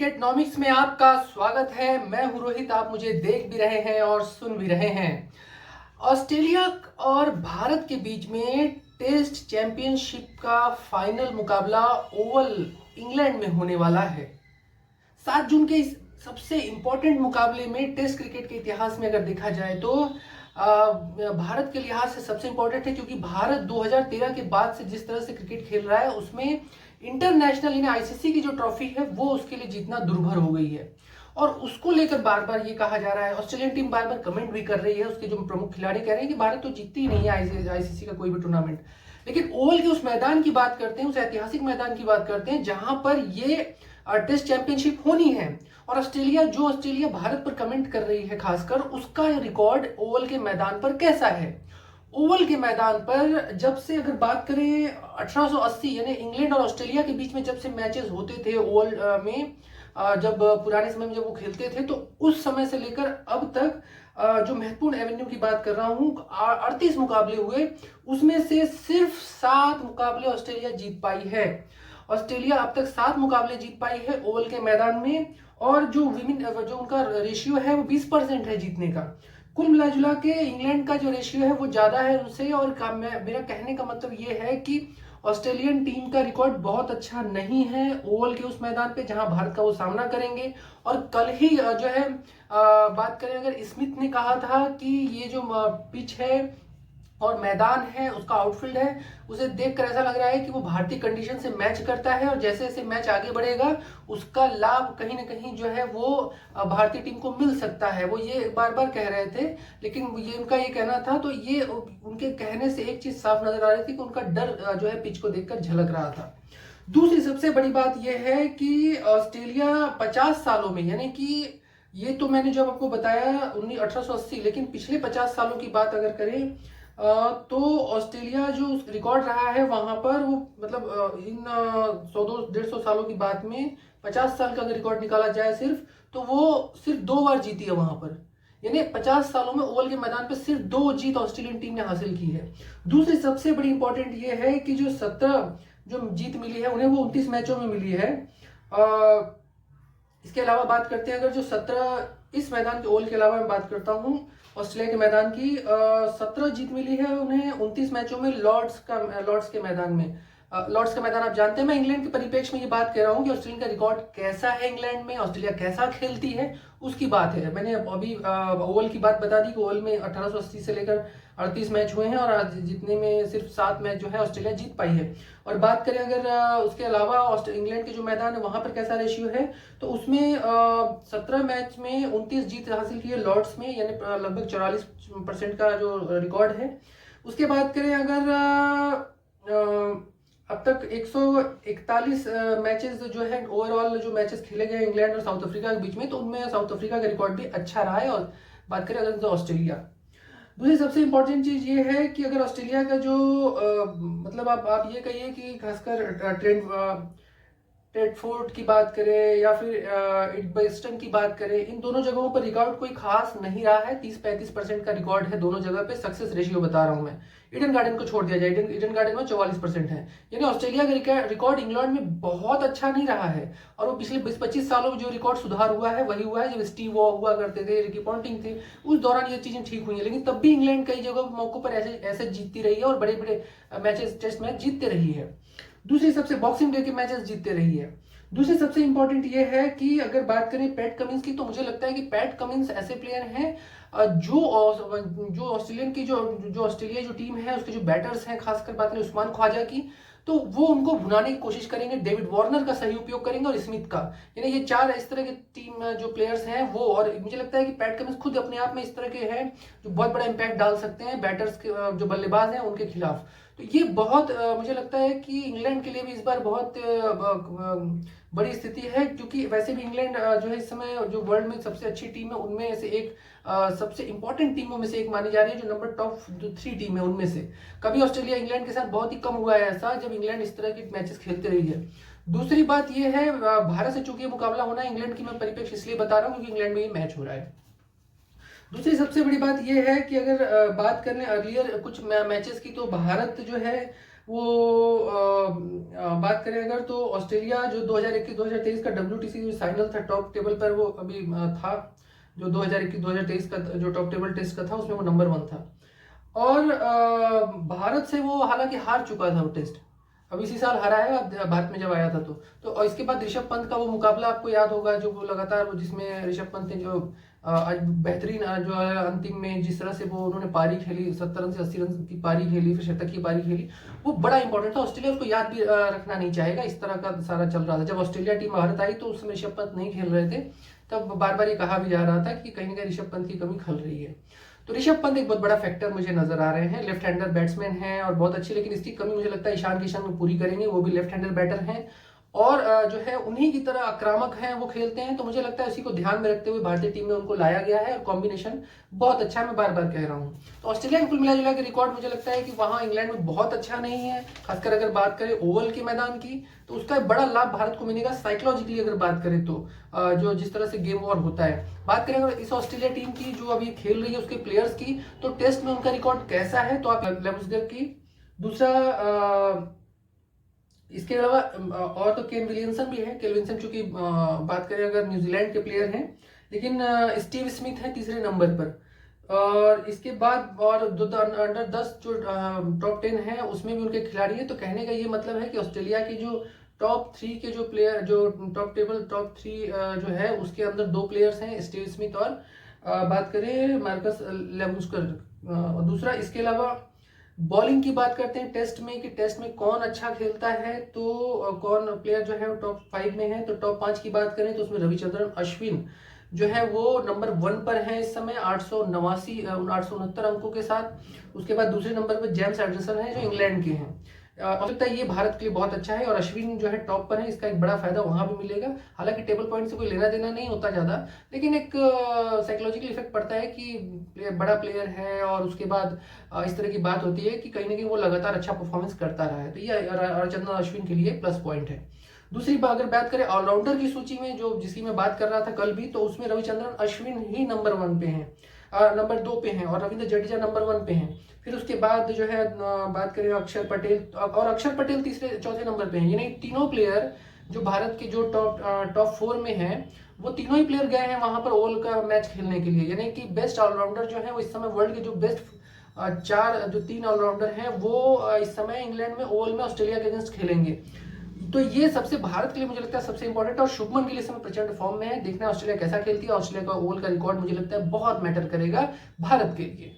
क्रिकेटनॉमिक्स में आपका स्वागत है। मैं हूं रोहित। आप मुझे देख भी रहे हैं और सुन भी रहे हैं। ऑस्ट्रेलिया और भारत के बीच में टेस्ट चैंपियनशिप का फाइनल मुकाबला ओवल इंग्लैंड में होने वाला है। 7 जून के इस सबसे इंपॉर्टेंट मुकाबले में टेस्ट क्रिकेट के इतिहास में अगर देखा जाए तो भारत के लिहाज से सबसे इंपॉर्टेंट है, क्योंकि भारत 2013 के बाद से जिस तरह से क्रिकेट खेल रहा है उसमें इंटरनेशनल यानी आईसीसी की जो ट्रॉफी है वो उसके लिए जीतना दुर्भर हो गई है। और उसको लेकर बार बार ये कहा जा रहा है, ऑस्ट्रेलियन टीम बार बार कमेंट भी कर रही है, उसके जो प्रमुख खिलाड़ी कह रहे हैं कि भारत तो जीतती ही नहीं है आईसीसी का कोई भी टूर्नामेंट। लेकिन ओवल के उस मैदान की बात करते हैं, उस ऐतिहासिक मैदान की बात करते हैं जहां पर ये टेस्ट चैंपियनशिप होनी है। और ऑस्ट्रेलिया भारत पर कमेंट कर रही है, खासकर उसका रिकॉर्ड ओवल के मैदान पर कैसा है। ओवल के मैदान पर जब से अगर बात करें 1880 यानी इंग्लैंड और ऑस्ट्रेलिया के बीच में जब से मैचेस होते थे ओवल में, जब पुराने समय में जब वो खेलते थे, तो उस समय से लेकर अब तक जो महत्वपूर्ण एवेन्यू की बात कर रहा हूं, 38 मुकाबले हुए, उसमें से सिर्फ 7 मुकाबले ऑस्ट्रेलिया जीत पाई है। ऑस्ट्रेलिया अब तक 7 मुकाबले जीत पाई है ओवल के मैदान में, और जो उनका रेशियो है वो 20% है जीतने का। कुल मिला जुला के इंग्लैंड का जो रेशियो है वो ज्यादा है उनसे। और मेरा कहने का मतलब ये है कि ऑस्ट्रेलियन टीम का रिकॉर्ड बहुत अच्छा नहीं है ओवल के उस मैदान पे जहां भारत का वो सामना करेंगे। और कल ही जो है बात करें, अगर स्मिथ ने कहा था कि ये जो पिच है और मैदान है, उसका आउटफील्ड है, उसे देखकर ऐसा लग रहा है कि वो भारतीय कंडीशन से मैच करता है, और जैसे जैसे मैच आगे बढ़ेगा उसका लाभ कहीं ना कहीं जो है वो भारतीय टीम को मिल सकता है। वो ये बार बार कह रहे थे, लेकिन ये उनका ये कहना था, तो ये उनके कहने से एक चीज साफ नजर आ रही थी कि उनका डर जो है पिच को देखकर झलक रहा था। दूसरी सबसे बड़ी बात यह है कि ऑस्ट्रेलिया 50 सालों में, यानी कि ये तो मैंने जब आपको बताया 1880, लेकिन पिछले 50 सालों की बात अगर करें तो ऑस्ट्रेलिया जो रिकॉर्ड रहा है वहां पर वो मतलब इन 100-150 सालों की बात में 50 साल का अगर रिकॉर्ड निकाला जाए सिर्फ, तो वो सिर्फ 2 बार जीती है वहां पर। यानी 50 सालों में ओवल के मैदान पर सिर्फ 2 जीत ऑस्ट्रेलियन टीम ने हासिल की है। दूसरी सबसे बड़ी इंपॉर्टेंट ये है कि जो 17 जो जीत मिली है उन्हें, वो 29 मैचों में मिली है। इसके अलावा बात करते हैं, अगर जो 17 इस मैदान के ओवल के अलावा मैं बात करता हूं ऑस्ट्रेलिया के मैदान की, 17 जीत मिली है उन्हें 29 मैचों में लॉर्ड्स के मैदान में। लॉर्ड्स का मैदान आप जानते हैं। मैं इंग्लैंड के परिप्रेक्ष्य में ये बात कर रहा हूँ कि ऑस्ट्रेलिया का रिकॉर्ड कैसा है इंग्लैंड में, ऑस्ट्रेलिया कैसा खेलती है, उसकी बात है। मैंने अभी ओवल की बात बता दी कि ओवल में 1880 से लेकर 38 मैच हुए हैं, और आज जीतने में सिर्फ 7 मैच जो है ऑस्ट्रेलिया जीत पाई है। और बात करें अगर उसके अलावा इंग्लैंड के जो मैदान है वहां पर कैसा रेशियो है, तो उसमें 17 मैच में 29 जीत हासिल की है लॉर्ड्स में, यानी लगभग 44% का जो रिकॉर्ड है। उसके बात करें अगर अब तक 141 मैचेस जो है ओवरऑल जो मैचेस खेले गए इंग्लैंड और साउथ अफ्रीका के बीच में, तो उनमें साउथ अफ्रीका का रिकॉर्ड भी अच्छा रहा है। और बात करें अगर तो ऑस्ट्रेलिया, दूसरी सबसे इंपॉर्टेंट चीज ये है कि अगर ऑस्ट्रेलिया का जो मतलब आप ये कहिए कि खासकर ट्रेडफोर्ड की बात करें या फिर एडबेस्टन की बात करें, इन दोनों जगहों पर रिकॉर्ड कोई खास नहीं रहा है। 30-35% का रिकॉर्ड है दोनों जगह पे। सक्सेस रेशियो बता रहा हूं मैं, ईडन गार्डन को छोड़ दिया जाए, ईडन गार्डन में 44% है। यानी ऑस्ट्रेलिया का रिकॉर्ड इंग्लैंड में बहुत अच्छा नहीं रहा है। और वो पिछले 20-25 सालों में जो रिकॉर्ड सुधार हुआ है वही हुआ है जब स्टीव वॉ हुआ करते थे, रिकी पॉन्टिंग थे, उस दौरान ये चीजें ठीक हुई है। लेकिन तब भी इंग्लैंड कई जगह मौकों पर ऐसे जीतती रही है और बड़े बड़े मैचेस, टेस्ट मैच जीतते रही है। दूसरी सबसे बॉक्सिंग डे के मैचेस जीतते रही है। दूसरी सबसे इंपॉर्टेंट ये है कि अगर बात करें पैट कमिंस की, तो मुझे लगता है कि पैट कमिंस ऐसे प्लेयर हैं जो ऑस्ट्रेलियन की जो ऑस्ट्रेलिया जो टीम है उसके जो बैटर्स हैं, खासकर बात करें उस्मान ख्वाजा की, तो वो उनको भुनाने की कोशिश करेंगे। डेविड वार्नर का सही उपयोग करेंगे और स्मिथ का, यानी ये 4 इस तरह के टीम जो प्लेयर्स हैं वो। और मुझे लगता है कि पैट कमिंस खुद अपने आप में इस तरह के हैं जो बहुत बड़ा इंपैक्ट डाल सकते हैं बैटर्स के, जो बल्लेबाज हैं उनके खिलाफ। तो ये बहुत मुझे लगता है कि इंग्लैंड के लिए भी इस बार बहुत बड़ी स्थिति है, क्योंकि वैसे भी इंग्लैंड जो है इस समय जो वर्ल्ड में सबसे अच्छी टीम है उनमें से एक, सबसे इंपॉर्टेंट टीमों में से एक मानी जा रही है, जो नंबर टॉप 3 टीम है उनमें से। कभी ऑस्ट्रेलिया इंग्लैंड के साथ बहुत ही कम हुआ है ऐसा, जब इंग्लैंड इस तरह की मैचेस खेलते रही है। दूसरी बात यह है, भारत से चूंकि मुकाबला होना है इंग्लैंड की, मैं परिप्रेक्ष्य इसलिए बता रहा हूँ क्योंकि इंग्लैंड में ये मैच हो रहा है। दूसरी सबसे बड़ी बात यह है कि अगर बात करें अर्लियर कुछ मैचेस की, तो भारत जो है वो बात करें अगर तो ऑस्ट्रेलिया जो 2021-2023 का WTC जो फाइनल था टॉप टेबल पर, वो अभी था जो 2021-2023 का जो टॉप टेबल टेस्ट का था, उसमें वो नंबर 1 था। और भारत से वो हालांकि हार चुका था वो टेस्ट, अब इसी साल हारा है भारत में जब आया था तो और इसके बाद ऋषभ पंत का वो मुकाबला आपको याद होगा, जो वो लगातार वो जिसमें ऋषभ पंत ने जो आज बेहतरीन जो है अंतिम में जिस तरह से वो उन्होंने पारी खेली, 70 रन से 80 रन की पारी खेली, फिर शतक की पारी खेली, वो बड़ा इंपॉर्टेंट था। ऑस्ट्रेलिया उसको याद भी रखना नहीं चाहेगा, इस तरह का सारा चल रहा था। जब ऑस्ट्रेलिया टीम भारत आई तो उस समय ऋषभ पंत नहीं खेल रहे थे, तब बार बार ये कहा भी जा रहा था कि कहीं ना कहीं ऋषभ पंत की कमी खल रही है। तो ऋषभ पंत एक बहुत बड़ा फैक्टर मुझे नजर आ रहे हैं। लेफ्ट हैंडर बैट्समैन हैं और बहुत अच्छी, लेकिन इसकी कमी मुझे लगता है ईशान किशन पूरी करेंगे, वो भी लेफ्ट हैंडर बैटर हैं और जो है उन्हीं की तरह आक्रामक हैं, वो खेलते हैं। तो मुझे लगता है इसी को ध्यान में रखते हुए भारतीय टीम में उनको लाया गया है और कॉम्बिनेशन बहुत अच्छा है, मैं बार बार कह रहा हूँ। तो ऑस्ट्रेलिया के कुल मिला जुला के रिकॉर्ड मुझे लगता है कि वहां इंग्लैंड में बहुत अच्छा नहीं है, खासकर अगर बात करें ओवल के मैदान की, तो उसका एक बड़ा लाभ भारत को मिलेगा साइकोलॉजिकली अगर बात करें तो, जो जिस तरह से गेम वॉर होता है। बात करें अगर इस ऑस्ट्रेलिया टीम की जो अभी खेल रही है उसके प्लेयर्स की, तो टेस्ट में उनका रिकॉर्ड कैसा है, तो आप लेवस्गर की दूसरा इसके अलावा और तो केन विलियमसन भी है। केन विलियमसन चूंकि बात करें अगर न्यूजीलैंड के प्लेयर हैं, लेकिन स्टीव स्मिथ है तीसरे नंबर पर। और इसके बाद और जो अंडर 10 जो टॉप 10 है उसमें भी उनके खिलाड़ी हैं। तो कहने का ये मतलब है कि ऑस्ट्रेलिया की जो टॉप 3 के जो प्लेयर, जो टॉप 3 जो है उसके अंदर 2 प्लेयर्स हैं, स्टीव स्मिथ और बात करें मार्कस लेबुस्कर। दूसरा इसके अलावा बॉलिंग की बात करते हैं टेस्ट में, कि टेस्ट में कौन अच्छा खेलता है, तो कौन प्लेयर जो है वो टॉप 5 में है। तो टॉप 5 की बात करें तो उसमें रविचंद्रन अश्विन जो है वो नंबर 1 पर है इस समय 869 अंकों के साथ। उसके बाद दूसरे नंबर पर जेम्स एंडरसन है जो इंग्लैंड के हैं। हो सकता है ये भारत के लिए बहुत अच्छा है और अश्विन जो है टॉप पर है, इसका एक बड़ा फायदा वहां भी मिलेगा। हालांकि टेबल पॉइंट से कोई लेना देना नहीं होता ज्यादा, लेकिन एक साइकोलॉजिकल इफेक्ट पड़ता है कि बड़ा प्लेयर है और उसके बाद इस तरह की बात होती है कि कहीं ना कहीं वो लगातार अच्छा परफॉर्मेंस करता रहा है, तो ये रविचंद्रन अश्विन के लिए प्लस पॉइंट है। दूसरी बात अगर बात करें ऑलराउंडर की सूची में, जो जिसकी मैं बात कर रहा था कल भी, तो उसमें रविचंद्रन अश्विन ही नंबर 1 पे हैं, नंबर 2 पे हैं, और रविंद्र जडेजा नंबर 1 पे हैं। फिर उसके बाद जो है बात करें अक्षर पटेल, और अक्षर पटेल तीसरे चौथे नंबर पे हैं। यानी तीनों प्लेयर जो भारत के जो टॉप 4 में हैं, वो तीनों ही प्लेयर गए हैं वहां पर ओवल का मैच खेलने के लिए। यानी कि बेस्ट ऑलराउंडर जो है वो इस समय वर्ल्ड के जो बेस्ट 3 ऑलराउंडर हैं वो इस समय इंग्लैंड में ओवल में ऑस्ट्रेलिया के अगेंस्ट खेलेंगे। तो ये सबसे भारत के लिए मुझे लगता है सबसे इंपॉर्टेंट, और शुभमन गिल इस समय प्रचंड फॉर्म में है। देखना ऑस्ट्रेलिया कैसा खेलती है। ऑस्ट्रेलिया का ओवल का रिकॉर्ड मुझे लगता है बहुत मैटर करेगा भारत के लिए।